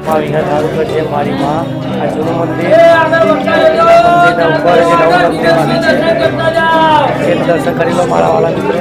માં વિહત તાલુકો છે મારી માં આ જૂનું મંદિર મંદિરના ઉપર જે નવું મંદિર બન્યું છે દર્શન કરી લો મારા વાલા મિત્રો.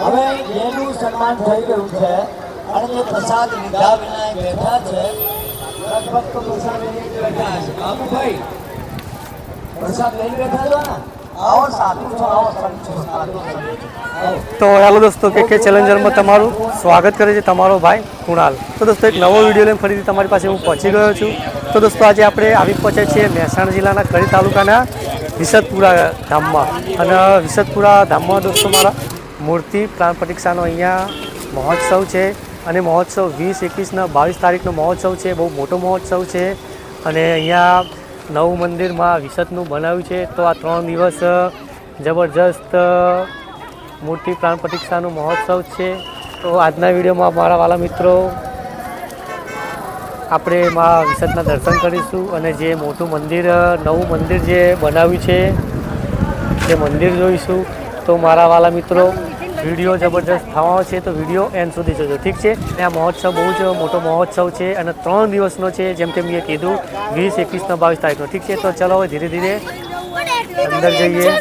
હવે એનું સન્માન થઈ ગયું છે અને તે પ્રસાદ લીધા વિના બેઠા છે. લગભગ તો પ્રસાદ લઈને બેઠા હશે. બાબુભાઈ પ્રસાદ લઈને બેઠા છો ને? આવો સાધુ છો, આવો સંત છો, સાધુ છો. તો હેલો દોસ્તો, કે ચેલેન્જરમાં તમારું સ્વાગત કરે છે તમારો ભાઈ કુણાલ. તો દોસ્તો એક નવો વિડીયો લઈને ફરીથી તમારી પાસે હું પહોંચી ગયો છું. તો દોસ્તો આજે આપણે આવી પહોંચ્યા છીએ મહેસાણા જિલ્લાના કડી તાલુકાના વિસતપુરા ધામમાં. અને વિસતપુરા ધામમાં દોસ્તો મારા મૂર્તિ પ્રાણ પ્રતિષ્ઠાનો અહીંયા મહોત્સવ છે. અને મહોત્સવ 20, 21 ને 22 તારીખનો મહોત્સવ છે. બહુ મોટો મહોત્સવ છે. અને અહીંયા નવું મંદિરમાં વિસતનું બનાવ્યું છે. તો આ 3 દિવસ જબરજસ્ત મૂર્તિ પ્રાણ પ્રતિષ્ઠાનો મહોત્સવ છે. તો આજના વિડીયોમાં મારા વાલા મિત્રો આપણે માં વિસતના દર્શન કરીશું અને જે મોટું મંદિર નવું મંદિર જે બનાવ્યું છે તે મંદિર જોઈશું. તો મારા વાલા મિત્રો વિડીયો જબરજસ્ત થવાનો છે, તો વિડીયો એન્ડ સુધી જોજો, ઠીક છે. આ મહોત્સવ બહુ જ મોટો મહોત્સવ છે અને 3 દિવસનો છે, જેમ કે મેં કીધું 20, 21 ને 22 તારીખનો, ઠીક છે. તો ચલો હવે ધીરે ધીરે અંદર જઈએ.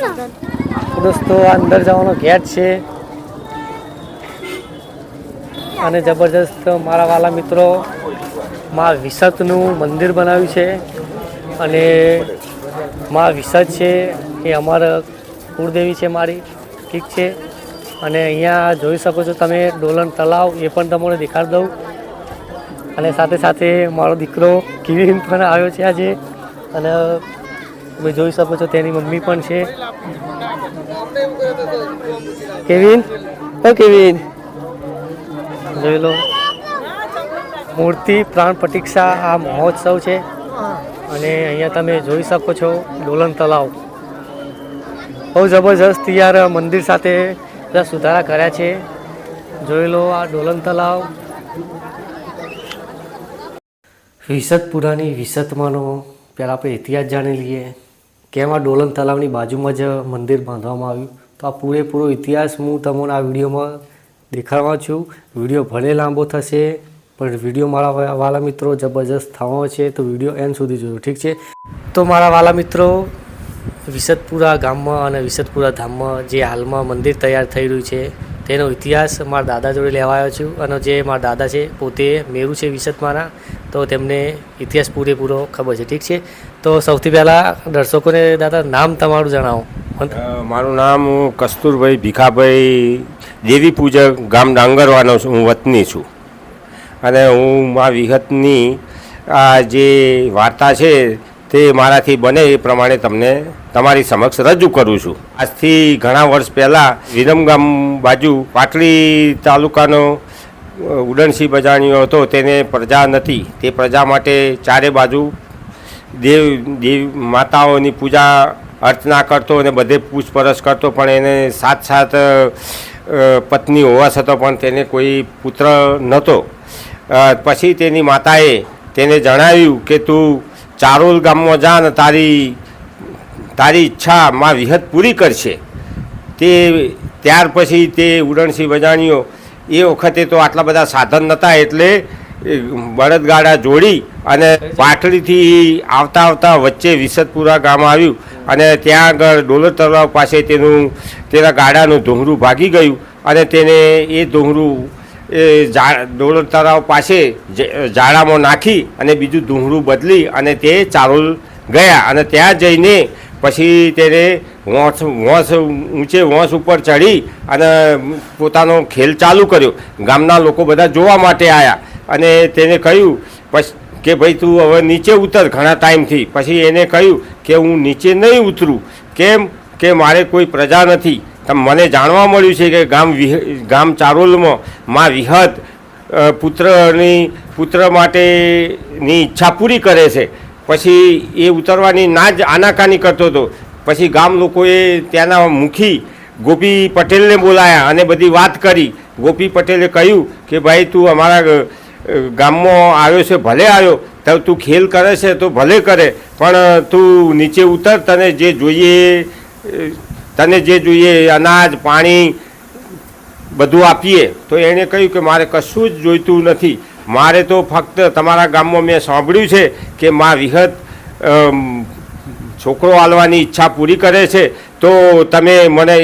દોસ્તો આ અંદર જવાનો ગેટ છે અને જબરજસ્ત મારા વાલા મિત્રો માં વિસતનું મંદિર બનાવ્યું છે. અને માં વિસત છે એ અમારા કુળદેવી છે મારી, ઠીક છે. અને અહીંયા જોઈ શકો છો તમે ડોલન તલાવ, એ પણ તમને દેખાડી દઉં. અને સાથે સાથે મારો દીકરો કેવિન પણ આવ્યો છે આજે. અને તમે જોઈ શકો છો તેની મમ્મી પણ છે. કેવિન, ઓ કેવિન, જોઈ લો મૂર્તિ પ્રાણ પ્રતિષ્ઠા આ મહોત્સવ છે. અને અહીંયા તમે જોઈ શકો છો ડોલન તલાવ. બહુ જબરજસ્ત યાર મંદિર સાથે બધા સુધારા કર્યા છે. જોઈ લો આ ડોલન તલાવ. વિસતપુરાની વિસતમાંનો પહેલાં આપણે ઇતિહાસ જાણી લઈએ. કેમ આ ડોલન તલાવની બાજુમાં જ મંદિર બાંધવામાં આવ્યું. તો આ પૂરેપૂરો ઇતિહાસ હું તમને આ વિડીયોમાં દેખાડવા છું. વિડીયો ભલે લાંબો થશે પણ વિડીયો મારા વાલા મિત્રો જબરજસ્ત થવાનો છે, તો વિડીયો એન્ડ સુધી જોજો, ઠીક છે. તો મારા વાલા મિત્રો વિસતપુરા ગામમાં અને વિસતપુરા ધામમાં જે હાલમાં મંદિર તૈયાર થઈ રહ્યું છે તેનો ઇતિહાસ મારા દાદા જોડે લેવા આવ્યો છું. અને જે મારા દાદા છે પોતે મેરુ છે વિસતમાંના, તો તેમને ઇતિહાસ પૂરેપૂરો ખબર છે, ઠીક છે. તો સૌથી પહેલાં દર્શકોને દાદા નામ તમારું જણાવો. મારું નામ કસ્તુરભાઈ ભીખાભાઈ દેવી પૂજક, ગામ ડાંગરવાનો હું વતની છું. અને હું મા વિહતની આ જે વાર્તા છે તે મારાથી બને એ પ્રમાણે તમને તમારી સમક્ષ રજૂ કરું છું. આજથી ઘણા વર્ષ પહેલાં વિરમગામ બાજુ પાટડી તાલુકાનો ઉડણસિંહ બજાણીઓ હતો. તેને પ્રજા નથી, તે પ્રજા માટે ચારે બાજુ દેવ માતાઓની પૂજા અર્ચના કરતો અને બધે પૂછપરછ કરતો. પણ એને સાત પત્ની હોવા છતાં પણ તેને કોઈ પુત્ર નહોતો. પછી તેની માતાએ તેને જણાવ્યું કે તું ચારોલ ગામમાં જા ને તારી ઈચ્છા માં વિહત પૂરી કરશે. ત્યાર પછી તે ઉડણસિંહ બજાણીઓ એ વખતે તો આટલા બધા સાધન નહોતા, એટલે બળદગાડા જોડી અને પાટડીથી આવતા વચ્ચે વિસતપુરા ગામ આવ્યું. અને ત્યાં આગળ ડોલર તળાવ પાસે તેના ગાડાનું ધોંગરું ભાગી ગયું. અને તેને એ ધોંગરું ડોલર તળાવ પાસે ઝાડામાં નાખી અને બીજું ધૂંઘરું બદલી અને તે ચારોલ ગયા. અને ત્યાં જઈને પછી તેને ઊંચે વોંસ ઉપર ચડી અને પોતાનો ખેલ ચાલુ કર્યો. ગામના લોકો બધા જોવા માટે આવ્યા અને તેને કહ્યું પછી કે ભાઈ તું હવે નીચે ઉતર ઘણા ટાઈમથી. પછી એને કહ્યું કે હું નીચે નહીં ઉતરું. કેમ કે મારે કોઈ પ્રજા નથી. મને જાણવા મળ્યું છે કે ગામ ચારોલમાં માં વિહત પુત્ર માટેની ઈચ્છા પૂરી કરે છે. પછી એ ઉતરવાની ના જ આનાકાની કરતો હતો. પછી ગામ લોકોએ ત્યાંના મુખી ગોપી પટેલને બોલાયા અને બધી વાત કરી. ગોપી પટેલે કહ્યું કે ભાઈ તું અમારા ગામમાં આવ્યો છે, ભલે આવ્યો તો તું ખેલ કરે છે તો ભલે કરે, પણ તું નીચે ઉતર, તને જે જોઈએ અનાજ પાણી બધું આપીએ. તો એણે કહ્યું કે મારે કશું જ જોઈતું નથી, મારે તો ફક્ત તમારા ગામમાં મેં સાંભળ્યું છે કે માં વિહત છોકરો આલવાની ઈચ્છા પૂરી કરે છે, તો તમે મને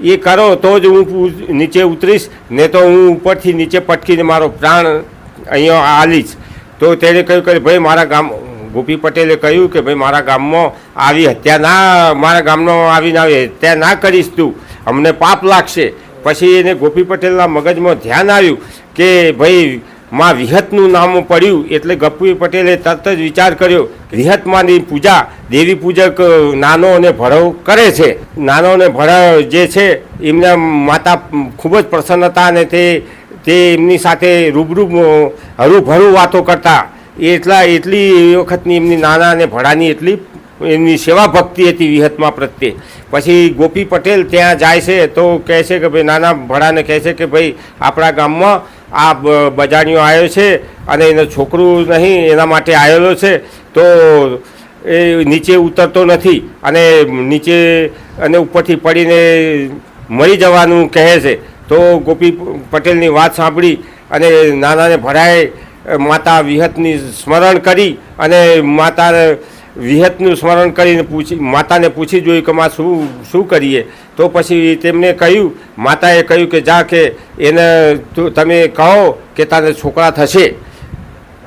એ કરો તો જ હું નીચે ઉતરીશ, ને તો હું ઉપરથી નીચે પટકીને મારો પ્રાણ અહીંયા આલીશ. તો તેણે કહ્યું કે ભાઈ ગોપી પટેલે કહ્યું કે ભાઈ મારા ગામમાં આવી હત્યા મારા ગામમાં આવીને આવી હત્યા ના કરીશ તું, અમને પાપ લાગશે. પછી એને ગોપી પટેલના મગજમાં ધ્યાન આવ્યું કે ભાઈ માં વિહતનું નામ પડ્યું, એટલે ગોપી પટેલે તરત જ વિચાર કર્યો વિહતમાંની પૂજા દેવી પૂજક નાનો અને ભળવ કરે છે. નાનો અને ભળવ જે છે એમના માતા ખૂબ જ પ્રસન્ન હતા અને તે એમની સાથે હરૂભરું વાતો કરતા. એટલી વખતની એમની નાના અને ભડાની એટલી એમની સેવા ભક્તિ હતી વિહતમાં પ્રત્યે. પછી ગોપી પટેલ ત્યાં જાય છે તો કહે છે કે ભાઈ નાના ભડાને કહે છે કે ભાઈ આપણા ગામમાં આ બજાણીઓ આવ્યો છે અને એનો છોકરું નહીં એના માટે આવેલો છે, તો એ નીચે ઉતરતો નથી અને નીચે અને ઉપરથી પડીને મરી જવાનું કહે છે. તો ગોપી પટેલની વાત સાંભળી અને નાનાને ભડાએ માતા વિહતની સ્મરણ કરી અને માતા વિહતનું સ્મરણ કરીને માતાને પૂછી જોયું કે માં શું કરીએ. તો પછી તેમને કહ્યું, માતાએ કહ્યું કે જા કે એને તમે કહો કે તારે છોકરા થશે.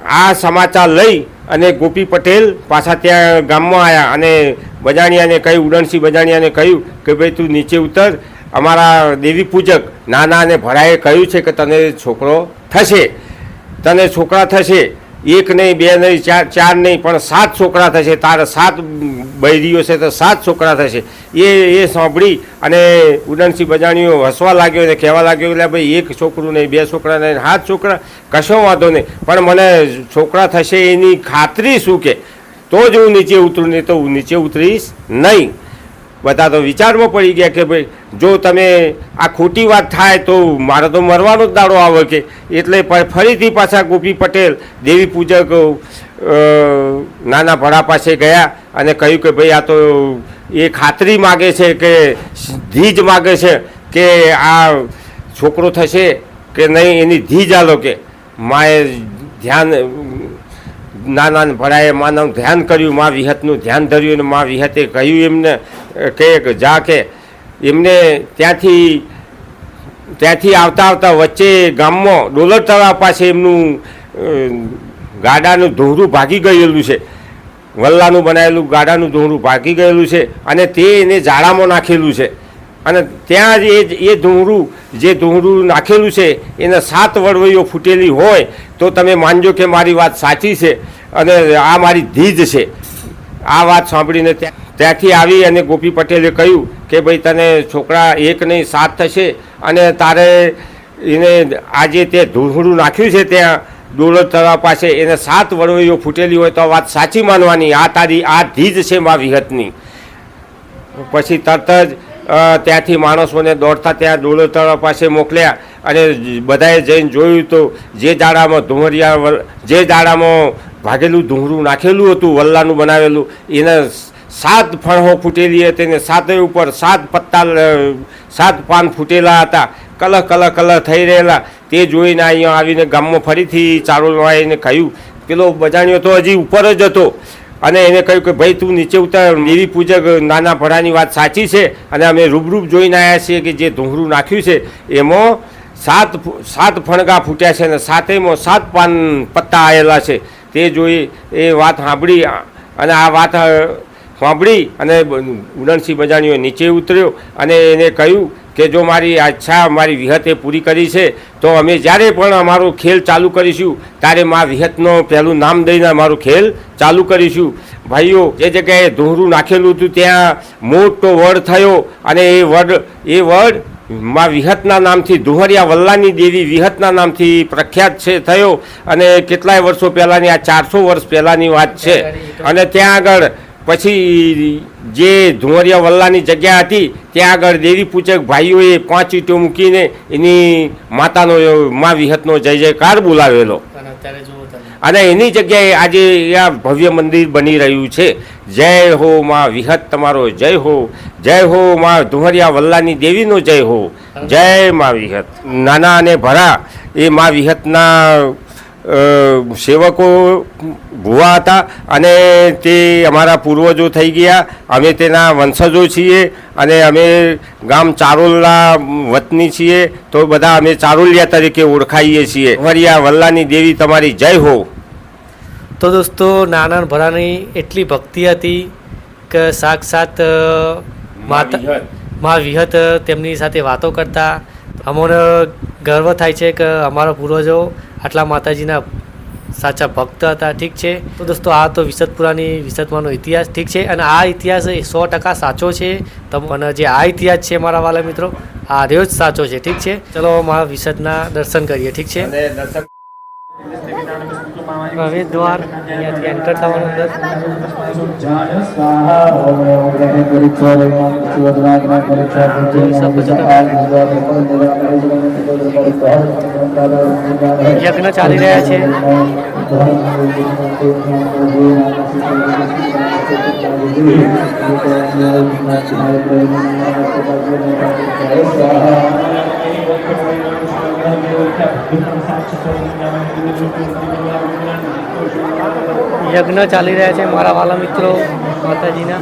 આ સમાચાર લઈ અને ગોપી પટેલ પાછા ત્યાં ગામમાં આવ્યા અને બજાણિયાને કહ્યું, ઉડણસિંહ બજાણિયાને કહ્યું કે ભાઈ તું નીચે ઉતર, અમારા દેવી પૂજક નાના અને ભડાએ કહ્યું છે કે તને છોકરો થશે. એક નહીં, બે નહીં, ચાર નહીં, પણ 7 છોકરા થશે. તારા 7 બૈરીઓ છે તો 7 છોકરા થશે. એ સાંભળી અને ઉડણસિંહ બજાણીઓ હસવા લાગ્યો અને કહેવા લાગ્યો એટલે ભાઈ 1 છોકરું નહીં, 2 છોકરા નહીં, 7 છોકરા કશો વાંધો નહીં, પણ મને છોકરા થશે એની ખાતરી શું કે તો જ હું નીચે ઉતરું, નહીં તો હું નીચે ઉતરીશ નહીં. બધા તો વિચારમાં પડી ગયા કે ભાઈ જો તમે આ ખોટી વાત થાય તો મારે તો મરવાનો જ દાડો આવે કે. એટલે ફરીથી પાછા ગોપી પટેલ દેવી પૂજક નાના ભડા પાસે ગયા અને કહ્યું કે ભાઈ આ તો એ ખાતરી માગે છે કે ધીજ માગે છે કે આ છોકરો થશે કે નહીં, એની ધીજ આલો કે. માએ ધ્યાન નાના ભડાએ માનું ધ્યાન કર્યું, મા વિહતનું ધ્યાન ધર્યું અને મા વિહતે કહ્યું એમને કે જા કે એમને ત્યાંથી આવતા વચ્ચે ગામમાં ડોલર તળાવ પાસે એમનું ગાડાનું ધોરું ભાગી ગયેલું છે, વલ્લાનું બનાવેલું ગાડાનું ધોરું ભાગી ગયેલું છે અને તે એને જાળામાં નાખેલું છે. અને ત્યાં જ એ ધોરું નાખેલું છે એને 7 વડવઈઓ ફૂટેલી હોય તો તમે માનજો કે મારી વાત સાચી છે અને આ મારી ધીજ છે. આ વાત સાંભળીને ત્યાંથી આવી અને ગોપી પટેલે કહ્યું કે ભાઈ તને છોકરા 1 નહીં 7 થશે અને તારે એને આજે તે ધોરું નાખ્યું છે ત્યાં ડોલર તળાવ પાસે એને 7 વડવઈઓ ફૂટેલી હોય તો વાત સાચી માનવાની. આ ધીજ છે મા વિહતની. પછી તરત જ ત્યાંથી માણસોને દોડતા ત્યાં ડોલર તળાવ પાસે મોકલ્યા અને બધાએ જઈને જોયું તો જે દાડામાં ભાગેલું ધૂંઘરું નાખેલું હતું વલ્લાનું બનાવેલું એને 7 ફણહો ફૂટેલી હતી અને 7 ઉપર 7 પત્તા 7 પાન ફૂટેલા હતા, કલર થઈ રહેલા. તે જોઈને અહીંયા આવીને ગામમાં ફરીથી ચારોલવાળાને કહ્યું. પેલો બજાણીઓ તો હજી ઉપર જ હતો અને એને કહ્યું કે ભાઈ તું નીચે ઉતર, દેવી પૂજક નાના ભડાની વાત સાચી છે અને અમે રૂબરૂ જોઈને આવ્યા છીએ કે જે ધૂંઘરું નાખ્યું છે એમાં 7 ફણગા ફૂટ્યા છે અને 7એમાં 7 પાન પત્તા આવેલા છે. તે જોઈ એ વાત સાંભળી અને આ વાત સાંભળી અને ઉડણસિંહ બજાણીઓ નીચે ઉતર્યો અને એને કહ્યું કે જો મારી ઈચ્છા મારી વિહતે પૂરી કરી છે તો અમે જ્યારે પણ અમારો ખેલ ચાલુ કરીશું ત્યારે મા વિહતનો પહેલું નામ દઈને અમારો ખેલ ચાલુ કરીશું. ભાઈઓ, જે જગ્યાએ ધોરું નાખેલું હતું ત્યાં મોટો વડ થયો અને એ વડ મા વિહતના નામથી ધુહરિયા વલ્લાની દેવી વિહતના નામથી પ્રખ્યાત છે થયો. અને કેટલાય વર્ષો પહેલાંની આ 400 વર્ષ પહેલાંની વાત છે. અને ત્યાં આગળ પછી જે ધુંવરિયા વલ્લાની જગ્યા હતી ત્યાં આગળ દેવી પૂજક ભાઈઓએ 5 ઈંટો મૂકીને એની માતાનો મા વિહતનો જય જયકાર બોલાવેલો અને એની જગ્યાએ આજે આ ભવ્ય મંદિર બની રહ્યું છે. જય હો મા વિહત, તમારો જય હો મા ધુંવરિયા વલ્લાની દેવીનો જય હો, જય મા વિહત. નાના અને ભરા એ મા વિહતના સેવકો ભુવા હતા અને તે અમારા પૂર્વજો થઈ ગયા. અમે તેના વંશજો છીએ અને અમે ગામ ચારોલના વતની છીએ, તો બધા અમે ચારોલિયા તરીકે ઓળખાઈએ છીએ. ધુંવરિયા વલ્લાની દેવી તમારી જય હો. તો દોસ્તો, નાના ભરાની એટલી ભક્તિ હતી કે સાક્ષાત મા વિહત તેમની સાથે વાતો કરતા. અમને ગર્વ થાય છે કે અમારા પૂર્વજો આટલા માતાજીના સાચા ભક્ત હતા. ઠીક છે. તો દોસ્તો, આ તો વિસતપુરાની વિસતમાનો ઇતિહાસ. ઠીક છે. અને આ ઇતિહાસ 100% સાચો છે. અને જે આ ઇતિહાસ છે મારા વાલા મિત્રો, આ રહ્યો જ સાચો છે. ઠીક છે. ચલો મારા વિસતના દર્શન કરીએ. ઠીક છે. પ્રવેશ દ્વાર અહીંયાથી એન્ટર થવાનું અંદર. યજ્ઞ ચાલી રહ્યા છે. યજ્ઞ ચાલી રહ્યા છે મારા વાલા મિત્રો માતાજીના.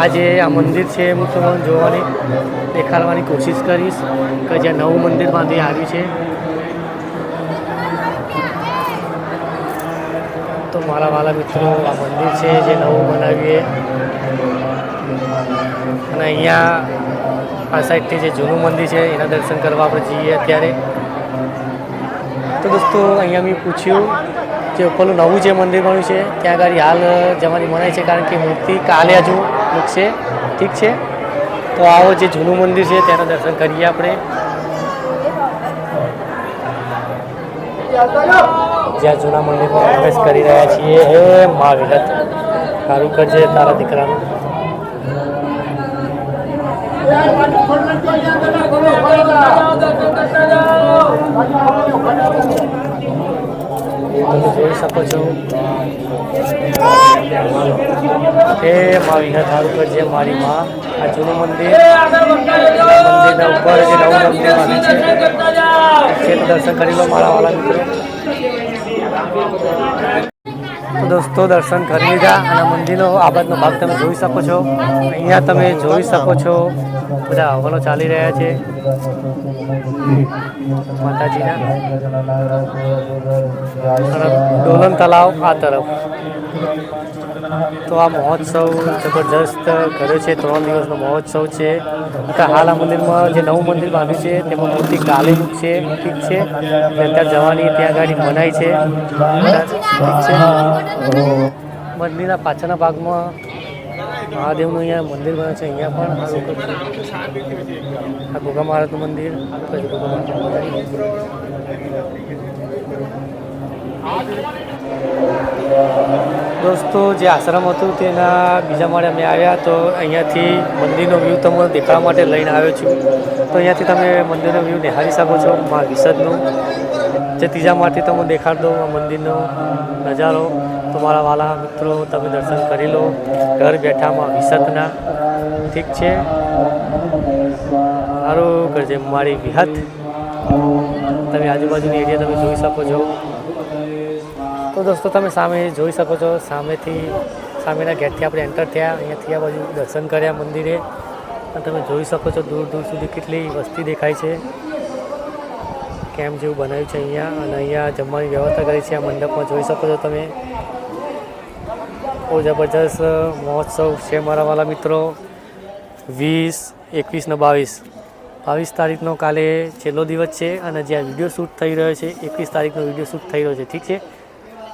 આજે આ મંદિર છે હું તમને જોવાની દેખાડવાની કોશિશ કરીશ કે જ્યાં નવું મંદિર બાંધી આવ્યું છે. તો મારા વાલા મિત્રો, આ મંદિર છે જે નવું બનાવીએ અને અહીંયા આ સાઈડથી જે જૂનું મંદિર છે એના દર્શન કરવા આપણે જઈએ અત્યારે. તો દોસ્તો, અહીંયા મેં પૂછ્યું જે ઉપરનું નવું જે મંદિર બન્યું છે ત્યાં આગળ હાલ જવાની મનાય છે, કારણ કે મૂર્તિ કાલે હજુ મૂકશે. ઠીક છે. તો આવો જે જૂનું મંદિર છે તેના દર્શન કરીએ આપણે. જ્યાં જૂના મંદિરમાં પ્રવેશ કરી રહ્યા છીએ. હે મા વિહત, સારું કરજે તારા દીકરાનું. તમે જોઈ શકો છો. હે મા વિહત, સારું કરજે મારી માં. આ જૂનું મંદિર, મંદિરના ઉપર જે નવું મંદિર બન્યું છે તો દર્શન કરી લો મારા વાલા મિત્રો. તો દોસ્તો, દર્શન કરી લીધા અને મંદિરનો આ બાજુનો ભાગ તમે જોઈ શકો છો. અહીંયા તમે જોઈ શકો છો બધા હવનો ચાલી રહ્યા છે માતાજીના. અને ડોલન તલાવ આ તરફ. તો આ મહોત્સવ જબરજસ્ત કર્યો છે. 3 દિવસનો મહોત્સવ છે. હાલ આ મંદિરમાં જે નવું મંદિર બાંધ્યું છે તેમાં મૂર્તિ કાલે મૂકશે. ઠીક છે. ત્યાં જવાની ત્યાં ગાડી મનાય છે. ઠીક છે. મંદિરના પાછળના ભાગમાં મહાદેવનું અહીંયા મંદિર બને છે. અહીંયા પણ આ ગોગા મહારાજનું મંદિર. દોસ્તો, જે આશ્રમ હતું તેના બીજા માળે અમે આવ્યા તો અહીંયાથી મંદિરનો વ્યૂ તમને દેખાડવા માટે લઈને આવ્યો છું. તો અહીંયાથી તમે મંદિરનો વ્યૂ નિહાળી શકો છો મા વિસતનું. જે ત્રીજા માળથી તમને દેખાડ દો આ મંદિરનો નજારો. તો મારા વાલા મિત્રો, તમે દર્શન કરી લો ઘર બેઠામાં વિસતના. ઠીક છે. સારું કરજે મારી વિહત. તમે આજુબાજુની એરિયા તમે જોઈ શકો છો. તો દોસ્તો, તમે સામે જોઈ શકો છો. સામેના ગેટથી આપણે એન્ટર થયા. અહીંયાથી આ બાજુ દર્શન કર્યા મંદિરે. અને તમે જોઈ શકો છો દૂર દૂર સુધી કેટલી વસ્તી દેખાય છે. કેમ્પ જેવું બનાવ્યું છે અહીંયા, અને અહીંયા જમવાની વ્યવસ્થા કરી છે. આ મંડપમાં જોઈ શકો છો તમે. બહુ જબરજસ્ત મહોત્સવ છે મારા વાલા મિત્રો. 20, 21 ને 22 તારીખનો કાલે છેલ્લો દિવસ છે, અને જ્યાં વિડીયો શૂટ થઈ રહ્યો છે 21 તારીખનો વિડીયો શૂટ થઈ રહ્યો છે. ઠીક છે,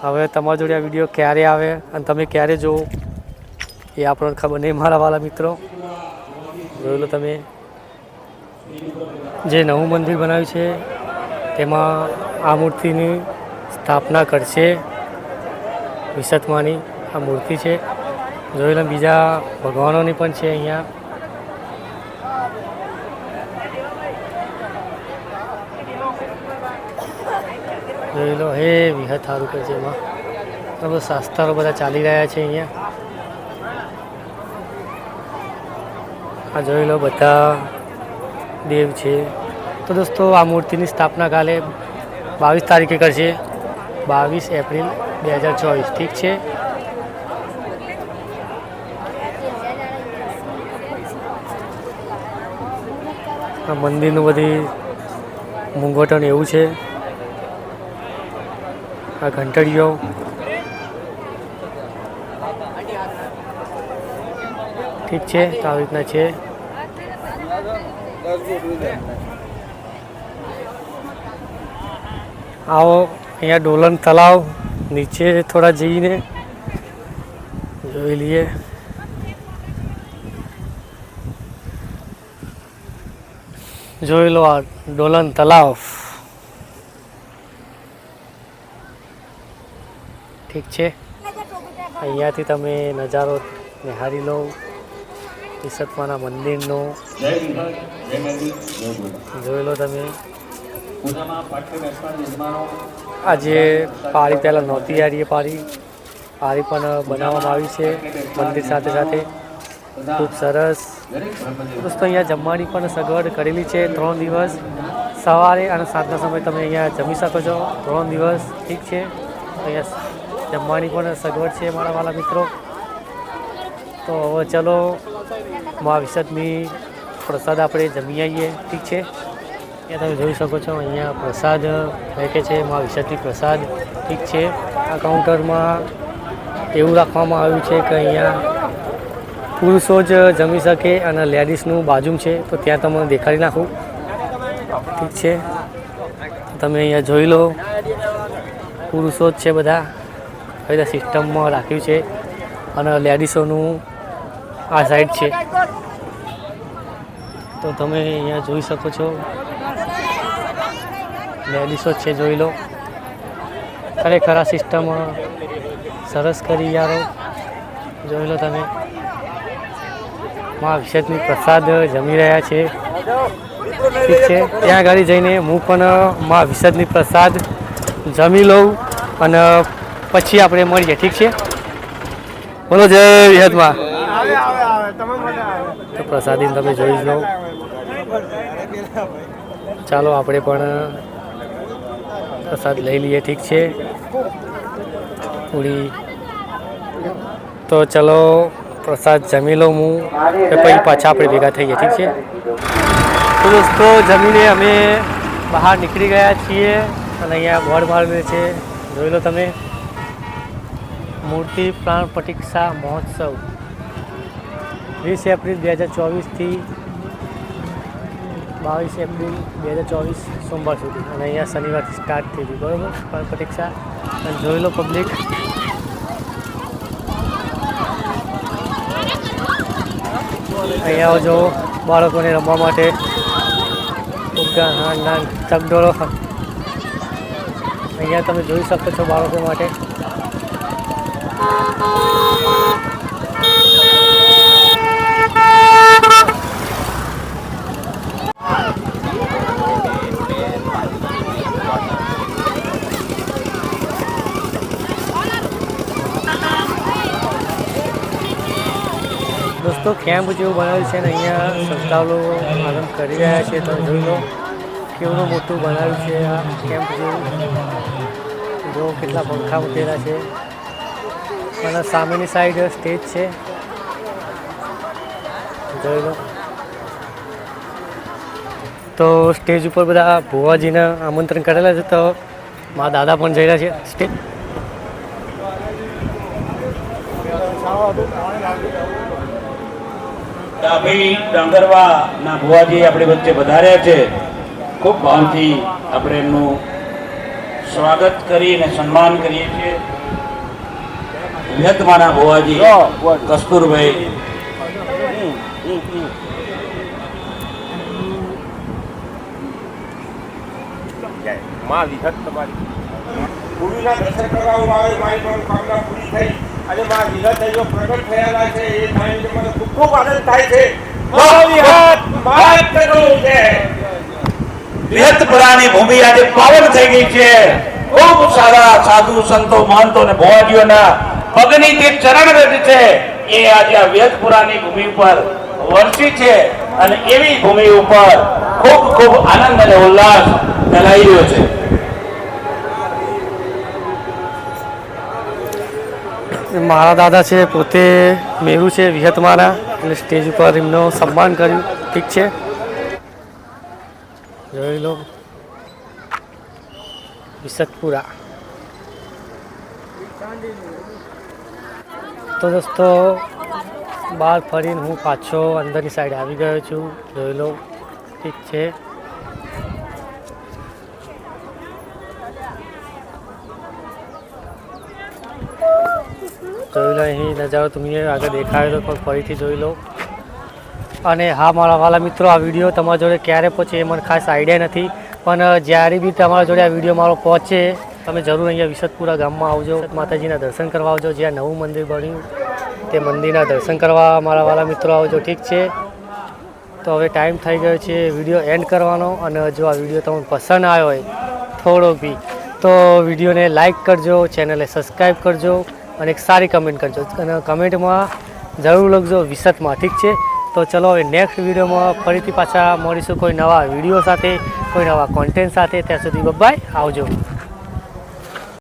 હવે તમારા જોડે આ વિડીયો ક્યારે આવે અને તમે ક્યારે જોવો એ આપણને ખબર નહીં મારા વાલા મિત્રો. જોઈ લો તમે, જે નવું મંદિર બનાવ્યું છે તેમાં આ મૂર્તિની સ્થાપના કરશે વિસતમાની. આ મૂર્તિ છે, જોઈ લો. બીજા ભગવાનોની પણ છે અહીંયા. જોઈ લો, હે વિહત સારું કરે છે. એમાં બધા શાસ્ત્રો બધા ચાલી રહ્યા છે અહીંયા. આ જોઈ લો, બધા દેવ છે. તો દોસ્તો, આ મૂર્તિની સ્થાપના કાલે 22 તારીખે કરશે, 22 એપ્રિલ 2024. ઠીક છે. આ મંદિરનું બધી મૂંગવટન એવું છે. આ ઘંટડીઓ, ઠીક છે. તો આવી રીતના છે. આવો અહીંયા ડોલન તલાવ નીચે થોડા જઈને જોઈ લઈએ. જોઈ લો આ ડોલન તલાવ. ઠીક છે, અહીંયાથી તમે નજારો નિહાળી લો વિસતમાના મંદિરનો. જોઈ લો તમે. આજે પાળી પહેલાં નહોતી યાર, એ પાળી પણ બનાવવામાં આવી છે મંદિર સાથે સાથે. ખૂબ સરસ દોસ્તો. અહીંયા જમવાની પણ સગવડ કરેલી છે 3 દિવસ, સવારે અને સાંજના સમયે તમે અહીંયા જમી શકો છો 3 દિવસ. ઠીક છે, અહીંયા જમવાની પણ સગવડ છે મારા વાલા મિત્રો. તો હવે ચલો મા વિસતની પ્રસાદ આપણે જમી આવીએ. ઠીક છે, અહીંયા તમે જોઈ શકો છો અહીંયા પ્રસાદ ફેંકે છે, મા વિસતની પ્રસાદ. ઠીક છે, આ કાઉન્ટરમાં એવું રાખવામાં આવ્યું છે કે અહીંયા પુરુષો જ જમી શકે અને લેડીઝનું બાજુમાં છે, તો ત્યાં તમને દેખાડી નાખું. ઠીક છે, તમે અહીંયા જોઈ લો, પુરુષો જ છે બધા. બધા સિસ્ટમમાં રાખ્યું છે, અને લેડીઝોનું આ સાઈડ છે. તો તમે અહીંયા જોઈ શકો છો, લેડીઝો જ છે, જોઈ લો. ખરેખર આ સિસ્ટમ સરસ કરી યારો. જોઈ લો તમે, મા વિસતની પ્રસાદ જમી રહ્યા છે. ઠીક છે, ત્યાં આગળ જઈને હું પણ મા વિસતની પ્રસાદ જમી લઉં અને પછી આપણે મળીએ. ઠીક છે, બોલો જય વિહતમાં. તો પ્રસાદી તમે જોઈ જ લો. ચાલો આપણે પણ પ્રસાદ લઈ લઈએ. ઠીક છે, પૂરી. તો ચલો પ્રસાદ જમી લઉં હું, પછી પાછા આપણે ભેગા થઈએ. ઠીક છે. તો દોસ્તો, જમીને અમે બહાર નીકળી ગયા છીએ, અને અહીંયા બોર્ડ મારેલું છે, જોઈ લો તમે. મૂર્તિ પ્રાણ પ્રતિષ્ઠા મહોત્સવ 20 એપ્રિલ 2024થી 22 એપ્રિલ 2024 સોમવાર સુધી, અને અહીંયા શનિવારથી સ્ટાર્ટ થઈ ગયું. બરાબર, પ્રાણ પ્રતિષ્ઠા. અને જોઈ લો પબ્લિક. અહીંયા જો બાળકોને રમવા માટે ચકડોળો અહીંયા તમે જોઈ શકો છો બાળકો માટે. દોસ્તો, કેમ્પ જેવું બનાવ્યું છે ને અહીંયા શ્રદ્ધાળુઓ આનંદ કરી રહ્યા છે. તમે જોઈ લો કેવડું મોટું બનાવ્યું છે આ કેમ્પ જેવું. જો કેટલા પંખા મૂકેલા છે, અને સામેની સાઈડ સ્ટેજ છે, જોઈ લો. તો સ્ટેજ ઉપર બધા ભુવાજીને આમંત્રણ કરેલા છે, તો મારા દાદા પણ જઈ રહ્યા છે સ્ટેજ. ડાભી ડાંગરવાના ભુવાજી આપણી વચ્ચે વધાર્યા છે. ખૂબ ભાવથી આપણે એમનું સ્વાગત કરી અને સન્માન કરીએ છીએ. વિહતમાના ભુવાજી કસ્તુરભાઈ. માં વિહત તમારી ગુરુના દર્શન કરવામાં આવે, મારી મનોકામના પૂરી થઈ અને માં વિહત જો પ્રગટ થયેલા છે એ જાણીને મને ખૂબ ખૂબ આનંદ થાય છે. વિહતપુરાની ભૂમિ આજે પાવન થઈ ગઈ છે. ખૂબ સારા સાધુ સંતો મહંતો અને ભુવાજીઓના પગની જે ચરણ રજ છે એ આજે આ વિહતપુરાની ભૂમિ ઉપર વરસી છે અને એવી ભૂમિ ઉપર ખૂબ ખૂબ આનંદ અને ઉલ્લાસ ફેલાઈ રહ્યો છે. મારા દાદા છે પોતે મેરુ છે વિહતમાના, એટલે સ્ટેજ ઉપર એમનો સન્માન કર્યું. ઠીક છે, જોઈ લો વિસતપુરા. તો દોસ્તો બહાર ફરીને હું પાછો અંદરની સાઈડ આવી ગયો છું. જોઈ લો, ઠીક છે. જોઈ લો અહીં નજારો તમને આગળ દેખાયેલો પણ ફરીથી જોઈ લો. અને હા મારા વાલા મિત્રો, આ વિડીયો તમારા જોડે ક્યારે પહોંચે એ મને ખાસ આઈડિયા નથી, પણ જ્યારે બી તમારા જોડે આ વિડીયો મારો પહોંચે તમે જરૂર અહીંયા વિસતપુરા ગામમાં આવજો, માતાજીના દર્શન કરવા આવજો. જ્યાં નવું મંદિર બન્યું તે મંદિરના દર્શન કરવા મારા વાલા મિત્રો આવજો. ઠીક છે, તો હવે ટાઈમ થઈ ગયો છે વિડીયો એન્ડ કરવાનો. અને જો આ વિડીયો તમને પસંદ આવ્યો હોય થોડો બી, તો વિડીયોને લાઈક કરજો, ચેનલને સબસ્ક્રાઈબ કરજો અને એક સારી કમેન્ટ કરજો. અને કમેન્ટમાં જરૂર લખજો વિસતમાં. ઠીક છે, તો ચલો હવે નેક્સ્ટ વિડીયોમાં ફરીથી પાછા મળીશું કોઈ નવા વિડીયો સાથે, કોઈ નવા કોન્ટેન્ટ સાથે. ત્યાં સુધી બાય, આવજો.